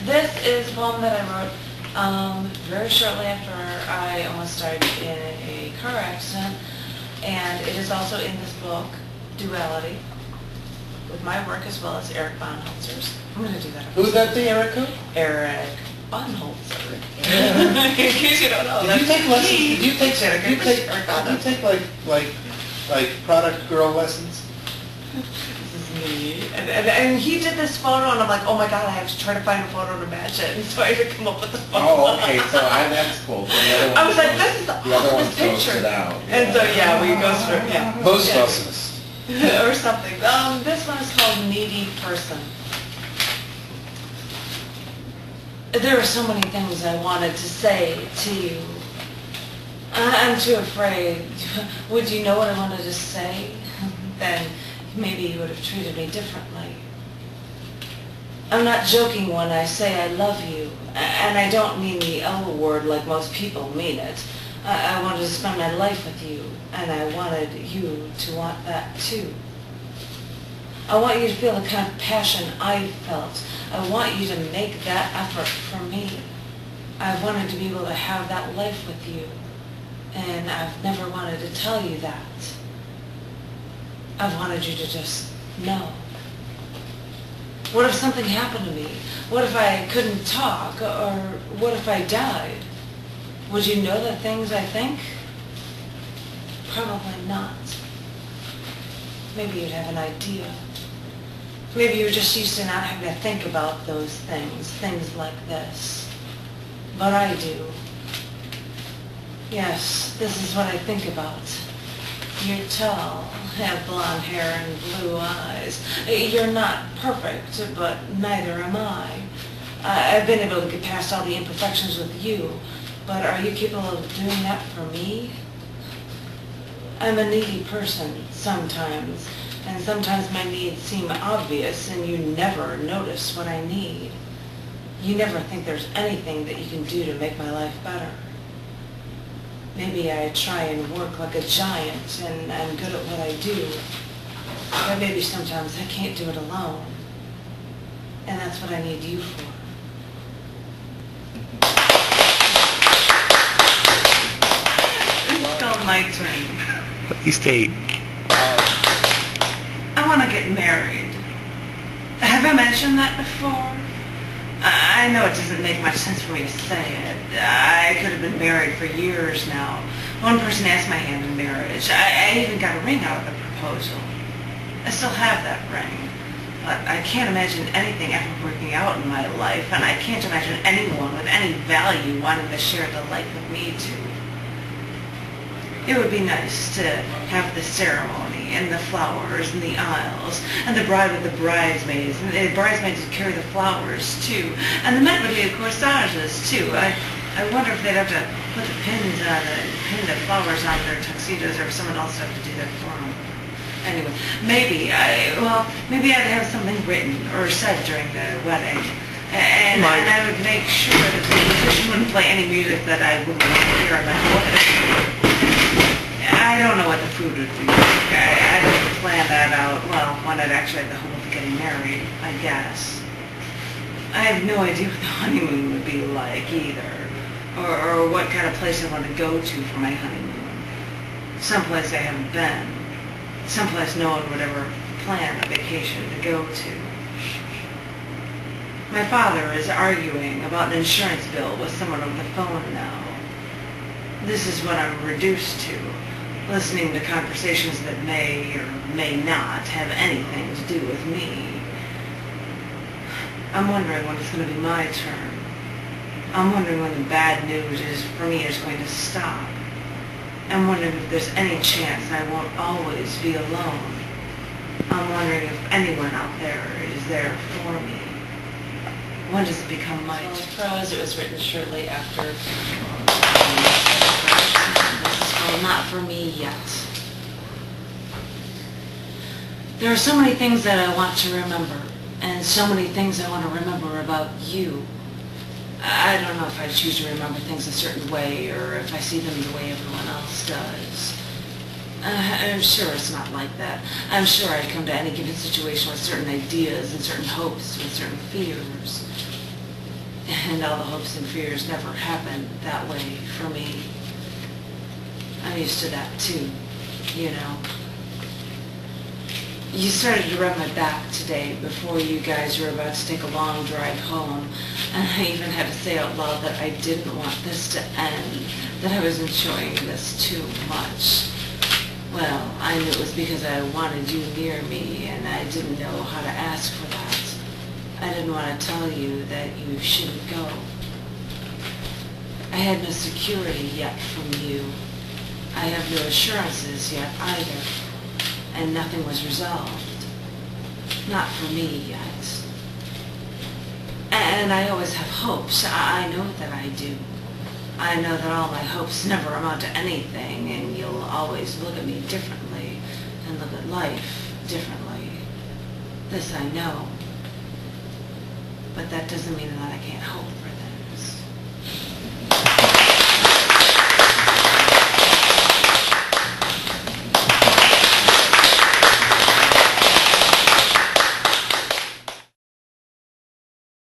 This is a poem that I wrote very shortly after I almost died in a car accident, and it is also in this book, Duality, with my work as well as Eric Bonholzer's. I'm going to do that. Who's that, the Eric who? Eric Bonholzer. In case you don't know. Did you take lessons? Did you take like product girl lessons? And he did this photo, and I'm like, oh my god, I have to try to find a photo to match it, and so I had to come up with the photo. Oh, okay, so that's cool. I was like, this is the awesome picture. It out. And so, yeah, we go through, yeah. Ghostbusters. Or something. This one is called Needy Person. There are so many things I wanted to say to you. I'm too afraid. Would you know what I wanted to say? Then maybe you would have treated me differently. I'm not joking when I say I love you, and I don't mean the L word like most people mean it. I wanted to spend my life with you, and I wanted you to want that too. I want you to feel the kind of passion I felt. I want you to make that effort for me. I wanted to be able to have that life with you, and I've never wanted to tell you that. I've wanted you to just know. What if something happened to me? What if I couldn't talk? Or what if I died? Would you know the things I think? Probably not. Maybe you'd have an idea. Maybe you're just used to not having to think about those things like this. But I do. Yes, this is what I think about. You're tall, have blonde hair and blue eyes. You're not perfect, but neither am I. I've been able to get past all the imperfections with you, but are you capable of doing that for me? I'm a needy person sometimes, and sometimes my needs seem obvious and you never notice what I need. You never think there's anything that you can do to make my life better. Maybe I try and work like a giant and I'm good at what I do, but maybe sometimes I can't do it alone. And that's what I need you for. It's called My Dream. Please state. I want to get married. Have I mentioned that before? I know it doesn't make much sense for me to say it. I could have been married for years now. One person asked my hand in marriage. I even got a ring out of the proposal. I still have that ring. But I can't imagine anything ever working out in my life, and I can't imagine anyone with any value wanting to share the life with me too. It would be nice to have the ceremony and the flowers and the aisles and the bride with the bridesmaids and the bridesmaids would carry the flowers too, and the men would be corsages too. I wonder if they'd have to put the pin the flowers on their tuxedos, or if someone else would have to do that for them. Anyway, maybe I'd have something written or said during the wedding, and I would make sure that the musician wouldn't play any music that I wouldn't want to hear at my wedding. I don't know what the food would be like. I'd have to plan that out, well, when I'd actually have the hope of getting married, I guess. I have no idea what the honeymoon would be like either, or what kind of place I want to go to for my honeymoon. Someplace I haven't been. Someplace no one would ever plan a vacation to go to. My father is arguing about an insurance bill with someone over the phone now. This is what I'm reduced to, listening to conversations that may or may not have anything to do with me. I'm wondering when it's going to be my turn. I'm wondering when the bad news for me is going to stop. I'm wondering if there's any chance I won't always be alone. I'm wondering if anyone out there is there for me. When does it become my turn? Prose, it was written shortly after. Well, not for me yet. There are so many things that I want to remember, and so many things I want to remember about you. I don't know if I choose to remember things a certain way, or if I see them the way everyone else does. I'm sure it's not like that. I'm sure I'd come to any given situation with certain ideas and certain hopes, with certain fears. And all the hopes and fears never happened that way for me. I'm used to that too, you know. You started to rub my back today before you guys were about to take a long drive home, and I even had to say out loud that I didn't want this to end, that I was enjoying this too much. Well, I knew it was because I wanted you near me, and I didn't know how to ask for that. I didn't want to tell you that you shouldn't go. I had no security yet from you. I have no assurances yet either. And nothing was resolved. Not for me yet. And I always have hopes. I know that I do. I know that all my hopes never amount to anything, and you'll always look at me differently and look at life differently. This I know. But that doesn't mean that I can't hope for